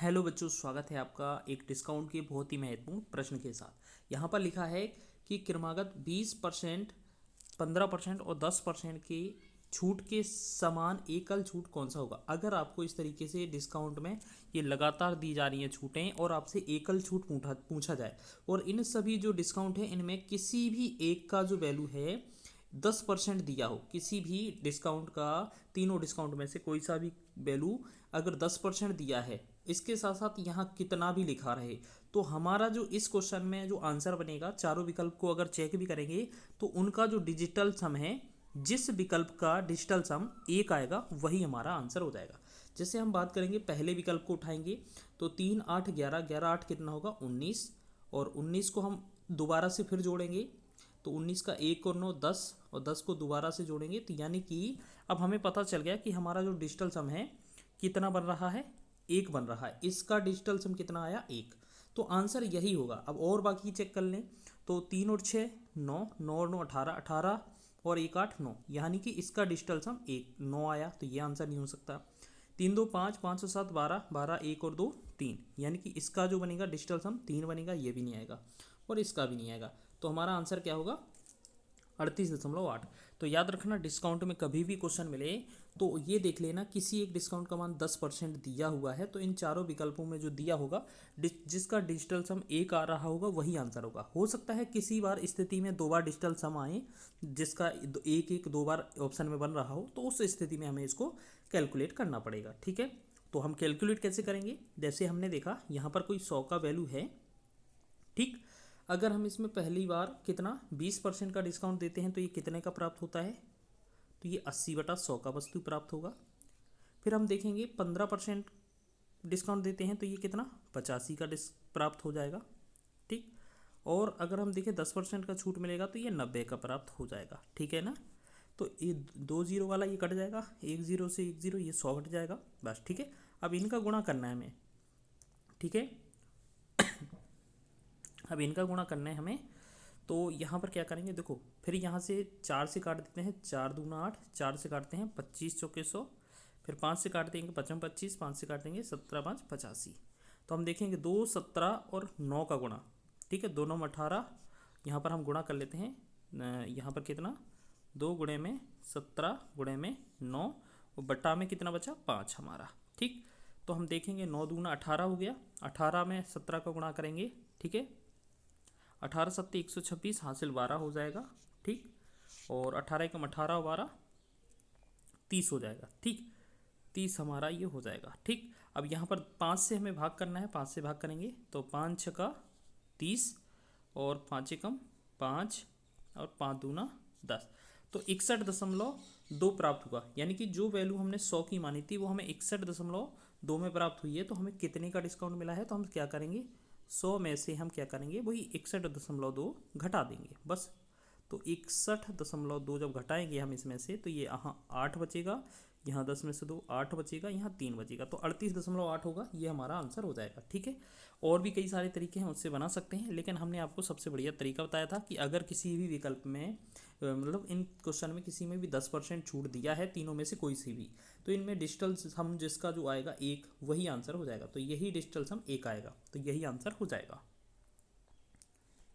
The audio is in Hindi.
हेलो बच्चों, स्वागत है आपका एक डिस्काउंट के बहुत ही महत्वपूर्ण प्रश्न के साथ। यहाँ पर लिखा है कि क्रमागत 20%, 15% और 10% के छूट के समान एकल छूट कौन सा होगा। अगर आपको इस तरीके से डिस्काउंट में ये लगातार दी जा रही हैं छूटें और आपसे एकल छूट पूछा जाए और इन सभी जो डिस्काउंट है इनमें किसी भी एक का जो वैल्यू है 10% दिया हो, किसी भी डिस्काउंट का तीनों डिस्काउंट में से कोई सा भी वैल्यू अगर 10% दिया है, इसके साथ साथ यहाँ कितना भी लिखा रहे, तो हमारा जो इस क्वेश्चन में जो आंसर बनेगा, चारों विकल्प को अगर चेक भी करेंगे तो उनका जो डिजिटल सम है, जिस विकल्प का डिजिटल सम एक आएगा वही हमारा आंसर हो जाएगा। जैसे हम बात करेंगे पहले विकल्प को उठाएंगे तो 3 8 11, 11 8 कितना होगा 19, और 19 को हम दोबारा से फिर जोड़ेंगे तो 19 का 1 और 9 10, और 10 को दोबारा से जोड़ेंगे तो यानी कि अब हमें पता चल गया कि हमारा जो डिजिटल सम है कितना बन रहा है, एक बन रहा है। इसका डिजिटल सम कितना आया, एक। तो आंसर यही होगा। अब और बाकी चेक कर लें तो 3 और 6 9, 9 और 9 18, 18 और 1 8 9, यानी कि इसका डिजिटल सम एक 9 आया, तो ये आंसर नहीं हो सकता। 3 2 5, 5 और 7 12, 12 1 और 2 3, यानी कि इसका जो बनेगा डिजिटल सम 3 बनेगा, ये भी नहीं आएगा और इसका भी नहीं आएगा। तो हमारा आंसर क्या होगा 38.8। तो याद रखना, डिस्काउंट में कभी भी क्वेश्चन मिले तो ये देख लेना किसी एक डिस्काउंट का मान 10% दिया हुआ है, तो इन चारों विकल्पों में जो दिया होगा जिसका डिजिटल सम एक आ रहा होगा वही आंसर होगा। हो सकता है किसी बार स्थिति में दो बार डिजिटल सम आए जिसका एक एक दो बार ऑप्शन में बन रहा हो, तो उस स्थिति में हमें इसको कैलकुलेट करना पड़ेगा। ठीक है, तो हम कैलकुलेट कैसे करेंगे, जैसे हमने देखा यहाँ पर कोई 100 का वैल्यू है, ठीक। अगर हम इसमें पहली बार कितना 20% का डिस्काउंट देते हैं तो ये कितने का प्राप्त होता है, तो ये 80/100 का वस्तु प्राप्त होगा। फिर हम देखेंगे 15% डिस्काउंट देते हैं तो ये कितना 85 का प्राप्त हो जाएगा, ठीक। और अगर हम देखें 10% का छूट मिलेगा तो ये 90 का प्राप्त हो जाएगा, ठीक है ना। तो ये 2 जीरो वाला ये कट जाएगा, 1 जीरो से 1 जीरो, ये 100 हट जाएगा बस, ठीक है। अब इनका गुणा करना है हमें, ठीक है। अब इनका गुणा करना है हमें, तो यहाँ पर क्या करेंगे, देखो फिर यहाँ से 4 से काट देते हैं, 4 दूना 8, 4 से काटते हैं 25 चौके 100, फिर 5 से काट देंगे 55 25, 5 से काटेंगे 17 5 85। तो हम देखेंगे 2 17 और 9 का गुणा, ठीक है, 2 9 18, यहाँ पर हम गुणा कर लेते हैं। यहाँ पर कितना 2 गुणे में 17 गुणे में 9 और बट्टा में कितना बचा 5 हमारा, ठीक। तो हम देखेंगे 9 दूना 18 हो गया, 18 में 17 का गुणा करेंगे, ठीक है। 18 सत्ते 126, हासिल 12 हो जाएगा, ठीक। और 18 एकम 18 12 30 हो जाएगा, ठीक। 30 हमारा ये हो जाएगा, ठीक। अब यहाँ पर 5 से हमें भाग करना है, 5 से भाग करेंगे तो 5 छका 30 और 5 एकम 5 और 5 दूना 10, तो 61.2 प्राप्त हुआ। यानी कि जो वैल्यू हमने 100 की मानी थी वो हमें 61.2 में प्राप्त हुई है। तो हमें कितने का डिस्काउंट मिला है, तो हम क्या करेंगे 100 में से हम क्या करेंगे वही 61.2 घटा देंगे बस। तो 61.2 जब घटाएंगे हम इसमें से तो ये यहाँ 8 बचेगा, यहाँ 10 में से 2 8 बचेगा, यहाँ 3 बचेगा, तो 38.8 होगा, ये हमारा आंसर हो जाएगा, ठीक है। और भी कई सारे तरीके हैं उससे बना सकते हैं, लेकिन हमने आपको सबसे बढ़िया तरीका बताया था कि अगर किसी भी विकल्प में मतलब इन क्वेश्चन में किसी में भी 10% छूट दिया है, तीनों में से कोई सी भी, तो इनमें डिजिटल सम जिसका जो आएगा एक वही आंसर हो जाएगा। तो यही डिजिटल सम एक आएगा, तो यही आंसर हो जाएगा।